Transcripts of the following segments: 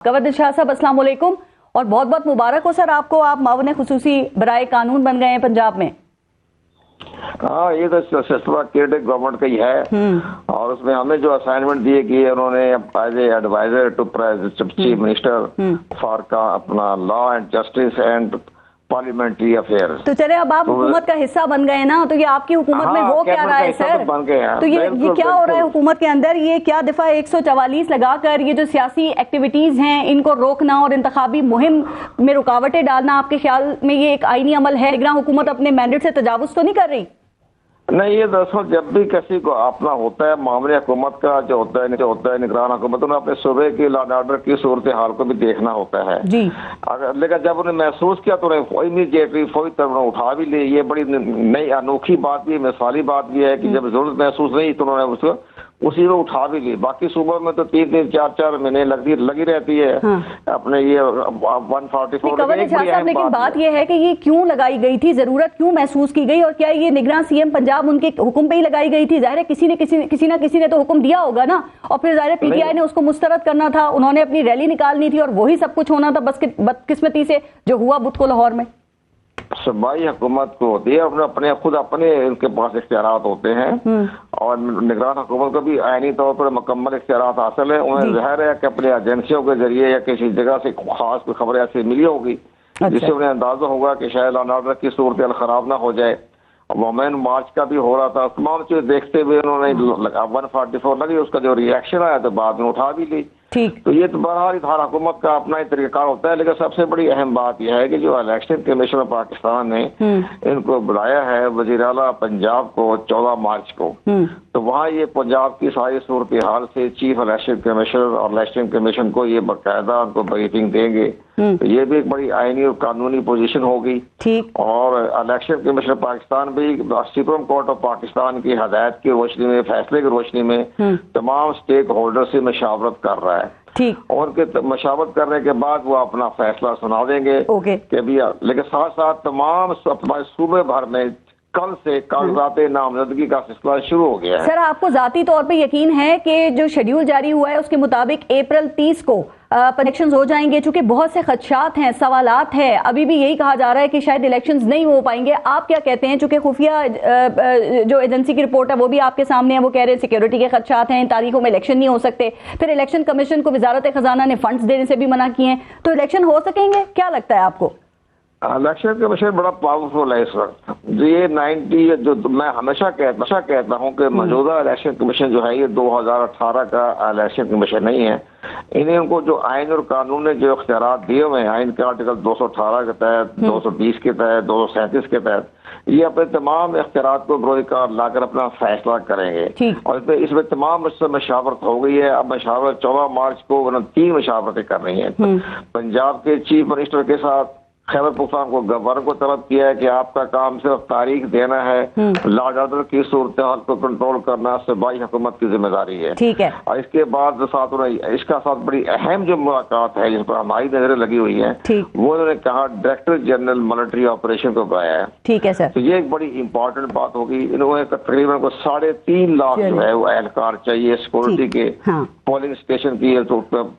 Governor Shah साहब अस्सलाम वालेकुम और बहुत बहुत मुबारक हो सर आपको, आप मावन खुसूसी बराए कानून बन गए हैं पंजाब में। हाँ, ये तो सिलसिला केयरटेकर गवर्नमेंट का ही है और उसमें हमें जो असाइनमेंट दिए गए उन्होंने as a advisor to chief minister for का अपना law and justice and parliamentary affairs. तो चले अब आप हुकूमत का हिस्सा बन गए ना, तो ये आपकी हुकूमत में हो क्या रहा है सर? बन गए हैं। तो ये क्या हो रहा है हुकूमत के अंदर? ये क्या दफा 144 लगाकर ये जो सियासी एक्टिविटीज हैं इनको रोकना और इंतखाबी मुहिम में रुकावटें डालना, आपके ख्याल में ये एक आईनी अमल है? निगरान हुकूमत अपने मैंडेट से तजावुज तो नहीं कर रही? नहीं, ये दरअसल जब भी किसी को अपना होता है मामले हुकूमत का जो होता है निगरान हुकूमत, उन्हें अपने सूबे की लॉ एंड ऑर्डर की सूरत हाल को भी देखना होता है जी। अगर लेकिन जब उन्हें महसूस किया तो उन्हें इमीडिएटली फौरी तरह उठा भी ली। ये बड़ी नई अनोखी बात भी, मिसाली बात भी है कि जब जरूरत महसूस नहीं तो उन्होंने उसको उसी में उठा भी ली। बाकी सूबों में तो 3-3, 4-4 महीने लगी रहती है। अपने ये 144। लेकिन बात ये है कि ये क्यों लगाई गई थी, जरूरत क्यों महसूस की गई, और क्या ये निगरान सीएम पंजाब उनके हुक्म पे ही लगाई गई थी? जाहिर है किसी ना किसी ने तो हुक्म दिया होगा ना, और फिर जाहिर है पीटीआई ने उसको मुस्तरद करना था, उन्होंने अपनी रैली निकालनी थी और वही सब कुछ होना था। बस बदकिस्मती से जो हुआ बुध को लाहौर में सूबाई हुकूमत को होती है अपने खुद अपने उनके पास इख्तियारात होते हैं और निगरान हुकूमत को भी आईनी तौर पर मुकम्मल इख्तियारात हासिल है। उन्हें ज़ाहिर है कि अपनी एजेंसियों के जरिए या किसी जगह से खास कोई खबर ऐसी मिली होगी जिससे उन्हें अंदाजा होगा कि शायद लॉ एंड ऑर्डर की सूरत खराब ना हो जाए। वोमेन मार्च का भी हो रहा था, तमाम चीज देखते हुए उन्होंने 144 लगी, उसका जो रिएक्शन आया तो बाद में उठा भी ली। ठीक। तो ये तो बहरहाल इधर हुकूमत का अपना ही तरीका होता है, लेकिन सबसे बड़ी अहम बात यह है कि जो इलेक्शन कमीशन ऑफ पाकिस्तान ने इनको बुलाया है वजीर आला पंजाब को 14 मार्च को, तो वहाँ ये पंजाब की सारी सूरत हाल से चीफ इलेक्शन कमिश्नर और इलेक्शन कमीशन को ये बाकायदा उनको ब्रीफिंग देंगे। तो ये भी एक बड़ी आईनी और कानूनी पोजीशन होगी। ठीक। और इलेक्शन कमीशन पाकिस्तान भी सुप्रीम कोर्ट ऑफ पाकिस्तान की हदायत की रोशनी में, फैसले की रोशनी में तमाम स्टेक होल्डर से मशावरत कर रहा है। ठीक। और उनके मशावरत करने के बाद वो अपना फैसला सुना देंगे कि भी। लेकिन साथ साथ तमाम सूबे भर में कल से कागजात नामजदगी का सिलसिला शुरू हो गया है। सर, आपको जाती तौर पे यकीन है कि जो शेड्यूल जारी हुआ है उसके मुताबिक अप्रैल 30 को इलेक्शंस हो जाएंगे? चूंकि बहुत से खदशात हैं, सवालात हैं, अभी भी यही कहा जा रहा है कि शायद इलेक्शंस नहीं हो पाएंगे। आप क्या कहते हैं? चूंकि खुफिया जो एजेंसी की रिपोर्ट है वो भी आपके सामने है, वो कह रहे हैं सिक्योरिटी के खदशात हैं, इन तारीखों में इलेक्शन नहीं हो सकते। फिर इलेक्शन कमीशन को वजारत खजाना ने फंड्स देने से भी मना किए हैं, तो इलेक्शन हो सकेंगे? क्या लगता है आपको? इलेक्शन कमीशन बड़ा पावरफुल है इस वक्त। ये 90 जो मैं हमेशा कहता हूँ कि मौजूदा इलेक्शन कमीशन जो है ये 2018 का इलेक्शन कमीशन नहीं है। इन्हें उनको जो आइन और कानून ने जो इख्तियारात दिए हुए हैं, आइन के आर्टिकल 218 के तहत, 220 के तहत, 237 के तहत, ये अपने तमाम इख्तियारात को बरोए कार लाकर अपना फैसला करेंगे। और इसमें तमाम मशावरत हो गई है। अब मशावरत 14 मार्च को 3 मशावरतें कर रही है। पंजाब के चीफ मिनिस्टर के साथ खैबर पख्तूनख्वा को गवर्नर को तलब किया है कि आपका काम सिर्फ तारीख देना है, लॉ एंड ऑर्डर की सूरत हाल को कंट्रोल करना सूबाई हुकूमत की जिम्मेदारी है। ठीक है। और इसके बाद साथ इसका साथ बड़ी अहम जो मुलाकात है जिस पर हमारी नजरें लगी हुई है, वो उन्होंने कहा डायरेक्टर जनरल मिलिट्री ऑपरेशन को बुलाया है। ठीक है सर। तो ये एक बड़ी इंपॉर्टेंट बात होगी। इन्होंने तकरीबन को 3.5 लाख जो है वो एहलकार चाहिए सिक्योरिटी के। पोलिंग स्टेशन की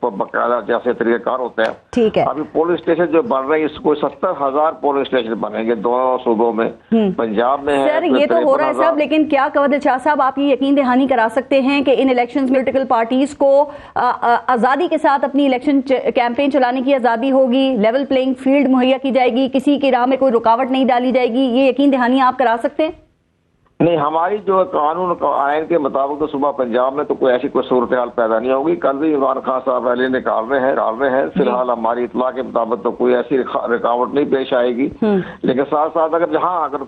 बाकायदा जैसे तरीकेकार होता है। ठीक है। अभी पोलिंग स्टेशन जो बन रहे हैं इसको 70,000 पोलिंग स्टेशन बनेंगे दोनों सूबों में। पंजाब में है सर, ये तो हो रहा है सब, लेकिन क्या गवर्नर शाह साहब आप ये यकीन दहानी करा सकते हैं कि इन इलेक्शंस में पॉलिटिकल पार्टीज को आजादी के साथ अपनी इलेक्शन कैंपेन चलाने की आजादी होगी, लेवल प्लेइंग फील्ड मुहैया की जाएगी, किसी की राह में कोई रुकावट नहीं डाली जाएगी? ये यकीन दहानी आप करा सकते हैं? नहीं, हमारी जो कानून आयन के मुताबिक तो सुबह पंजाब में तो कोई ऐसी कोई सूरत हाल पैदा नहीं होगी। कल भी इमरान खान साहब रैली निकाल रहे हैं। फिलहाल हमारी इतला के मुताबिक तो कोई ऐसी रुकावट नहीं पेश आएगी। लेकिन साथ साथ अगर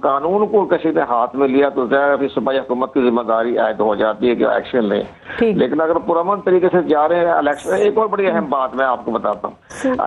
कानून को किसी ने हाथ में लिया तो ज़ाहिर सूबाई हुकूमत की जिम्मेदारी आयद हो जाती है कि एक्शन लें। लेकिन अगर पुरअमन तरीके से जा रहे हैं इलेक्शन, एक और बड़ी अहम बात मैं आपको बताता हूँ,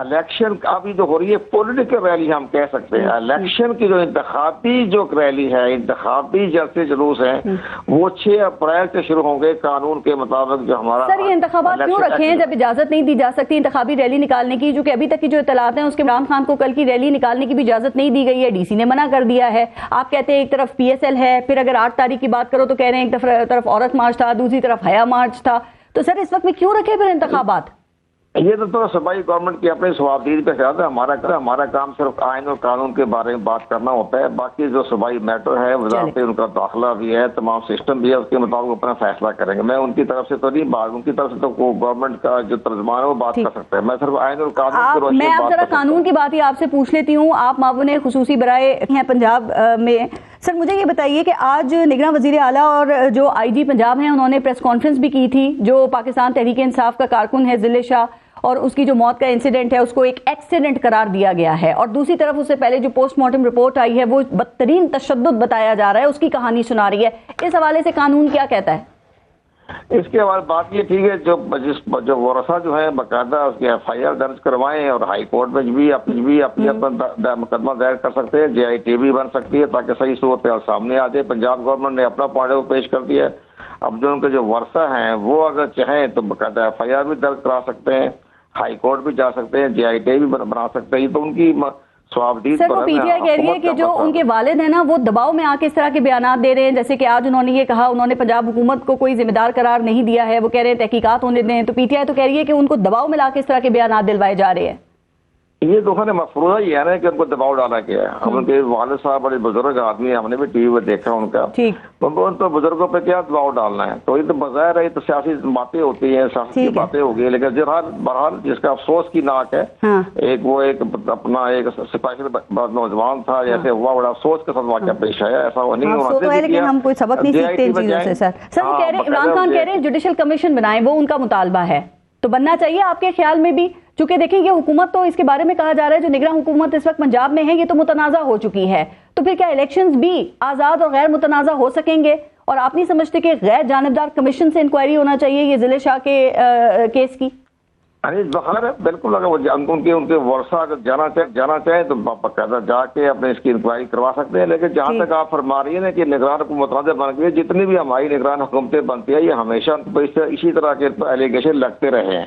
इलेक्शन अभी जो हो रही है पॉलिटिकल रैली हम कह सकते हैं। इलेक्शन की जो इंतखाबी जो रैली है, इंतखाबी जुलूस है, वो 6 अप्रैल से शुरू होंगे कानून के मुताबिक। जो हमारा सर, ये इंतखाबात क्यों रखे हैं जब इजाजत नहीं दी जा सकती इंतखाबी रैली निकालने की? जो कि अभी तक की जो इतलात हैं उसके इमरान खान को कल की रैली निकालने की भी इजाजत नहीं दी गई है, डीसी ने मना कर दिया है। आप कहते हैं एक तरफ पीएसएल है, फिर अगर 8 तारीख की बात करो तो कह रहे हैं एक तरफ औरत मार्च था, दूसरी तरफ हया मार्च था। तो सर, इस वक्त में क्यों रखे फिर इंतखाबात? یہ تو صوبائی گورنمنٹ کی اپنی صوابدید پہ خیال ہے. ہمارا کام صرف آئین اور قانون کے بارے میں بات کرنا ہوتا ہے. باقی جو صوبائی میٹر ہے وزارت ان کا داخلہ بھی ہے, تمام سسٹم بھی ہے, اس کے مطابق اپنا فیصلہ کریں گے. میں ان کی طرف سے تو نہیں بات, ان کی طرف سے تو گورنمنٹ کا جو ترجمان ہے وہ بات کر سکتا ہے. میں صرف آئین اور قانون میں اب ذرا قانون کی بات ہی آپ سے پوچھ لیتی ہوں. آپ معاون خصوصی برائے ہیں پنجاب میں. سر مجھے یہ بتائیے کہ آج نگراں وزیر اعلیٰ اور جو آئی جی پنجاب ہیں انہوں نے پریس کانفرنس بھی کی تھی. جو پاکستان تحریک انصاف کا کارکن ہے ذل شاہ, اور اس کی جو موت کا انسیڈنٹ ہے اس کو ایک ایکسیڈنٹ قرار دیا گیا ہے, اور دوسری طرف اس سے پہلے جو پوسٹ مارٹم رپورٹ آئی ہے وہ بدترین تشدد بتایا جا رہا ہے, اس کی کہانی سنا رہی ہے. اس حوالے سے قانون کیا کہتا ہے؟ اس کے بعد بات یہ ٹھیک ہے, جو ورثہ جو ہے باقاعدہ اس کی ایف آئی آر درج کروائیں اور ہائی کورٹ میں بھی اپنا مقدمہ دائر کر سکتے ہیں. جے آئی ٹی بھی بن سکتی ہے تاکہ صحیح صورتحال سامنے آ جائے. پنجاب گورنمنٹ نے اپنا پوائنٹ آف پیش کر دیا ہے. اب جو ان کے جو ورثہ ہیں وہ اگر چاہیں تو باقاعدہ ایف آئی آر بھی درج کرا سکتے ہیں, ہائی کورٹ بھی جا سکتے ہیں, جے آئی ٹی بھی بنا سکتے ہیں. تو ان کی سر وہ پی ٹی آئی کہہ رہی ہے کہ جو ان کے والد ہیں نا وہ دباؤ میں آ کے اس طرح کے بیانات دے رہے ہیں, جیسے کہ آج انہوں نے یہ کہا, انہوں نے پنجاب حکومت کو کوئی ذمہ دار قرار نہیں دیا ہے, وہ کہہ رہے ہیں تحقیقات ہونے دیں. تو پی ٹی آئی تو کہہ رہی ہے کہ ان کو دباؤ میں لا کے اس طرح کے بیانات دلوائے جا رہے ہیں. یہ تو نے مفروضہ یہ ہے نا کہ ان کو دباؤ ڈالا گیا ہے. ان کے والد صاحب بڑے بزرگ آدمی, ہم نے بھی ٹی وی پہ دیکھا ان کا. ان تو بزرگوں پہ کیا دباؤ ڈالنا ہے؟ تو یہ تو بظاہر ہے یہ تو سیاسی باتیں ہوتی ہیں, سیاسی باتیں ہو گئی. لیکن بہرحال جس کا افسوس کی ناک ہے, ایک اپنا ایک اسپیشل نوجوان تھا, جیسے ہوا بڑا افسوس کے ساتھ واقعہ پیش آیا. ایسا نہیں ہونا چاہیے, لیکن ہم کوئی سبق نہیں سیکھتے ان چیزوں سے. سر وہ کہہ رہے ہیں, عمران خان کہہ رہے ہیں جوڈیشل کمیشن بنائیں, وہ ان کا مطالبہ ہے. تو بننا چاہیے آپ کے خیال میں بھی؟ چونکہ دیکھیں یہ حکومت تو اس کے بارے میں کہا جا رہا ہے جو نگراں حکومت اس وقت پنجاب میں ہے یہ تو متنازع ہو چکی ہے. تو پھر کیا الیکشنز بھی آزاد اور غیر متنازع ہو سکیں گے؟ اور آپ نہیں سمجھتے کہ غیر جانبدار کمیشن سے انکوائری ہونا چاہیے یہ ذل شاہ کے کیس کی؟ بخار ہے بالکل. اگر ان کے ورثہ اگر جانا چاہیں تو باقاعدہ جا کے اپنے اس کی انکوائری کروا سکتے ہیں. لیکن جہاں تک آپ فرما رہی ہیں نا کہ نگران حکومتیں بن گئی, جتنی بھی ہماری نگران حکومتیں بنتی ہیں یہ ہمیشہ اسی طرح کے ایلیگیشن لگتے رہے ہیں.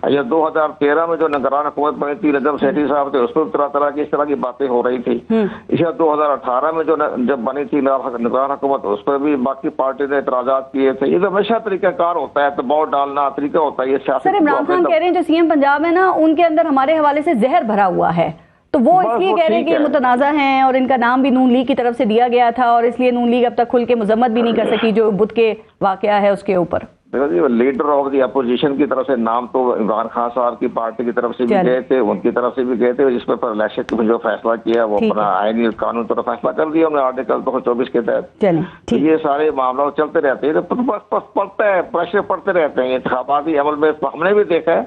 یہ 2013 میں جو نگران حکومت بنی تھی, رجب سیٹھی صاحب تھے, اس پر طرح کی اس طرح کی باتیں ہو رہی تھی. اسی 2018 میں جب بنی تھی نگران حکومت, اس پر بھی باقی پارٹی نے اعتراضات کیے تھے. یہ تو ہمیشہ طریقہ کار ہوتا ہے, دباؤ ڈالنا طریقہ ہوتا ہے. یہ سیاست. سر عمران خان کہہ رہے ہیں جو سی ایم پنجاب ہے نا ان کے اندر ہمارے حوالے سے زہر بھرا ہوا ہے, تو وہ اس لیے کہہ رہے ہیں کہ متنازع ہیں اور ان کا نام بھی نون لیگ کی طرف سے دیا گیا تھا, اور اس لیے نون لیگ اب تک کھل کے مذمت بھی نہیں کر سکی جو بدھ کے واقعہ ہے اس کے اوپر. لیڈر آف دی اپوزیشن کی طرف سے نام تو عمران خان صاحب کی پارٹی کی طرف سے بھی گئے تھے, ان کی طرف سے بھی گئے تھے, جس پر الیکشن میں جو فیصلہ کیا وہ اپنا آئینی قانون پر فیصلہ کر دیا انہوں نے آرٹیکل 224 کے تحت. یہ سارے معاملات چلتے رہتے ہیں, پڑتا ہے, پریشر پڑتے رہتے ہیں. انتخاباتی عمل میں ہم نے بھی دیکھا ہے,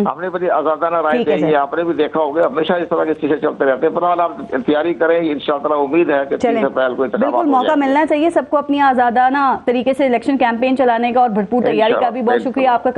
ہم نے بھی آزادانہ رائے دی ہے, آپ نے بھی دیکھا ہوگا, ہمیشہ اس طرح کے چیزیں چلتے رہتے ہیں. فی آپ تیاری کریں, انشاءاللہ امید ہے کہ 30 اپریل کو بالکل موقع ملنا چاہیے سب کو اپنی آزادانہ طریقے سے الیکشن کیمپین چلانے کا, اور بھرپور تیاری کا بھی. بہت شکریہ آپ کا.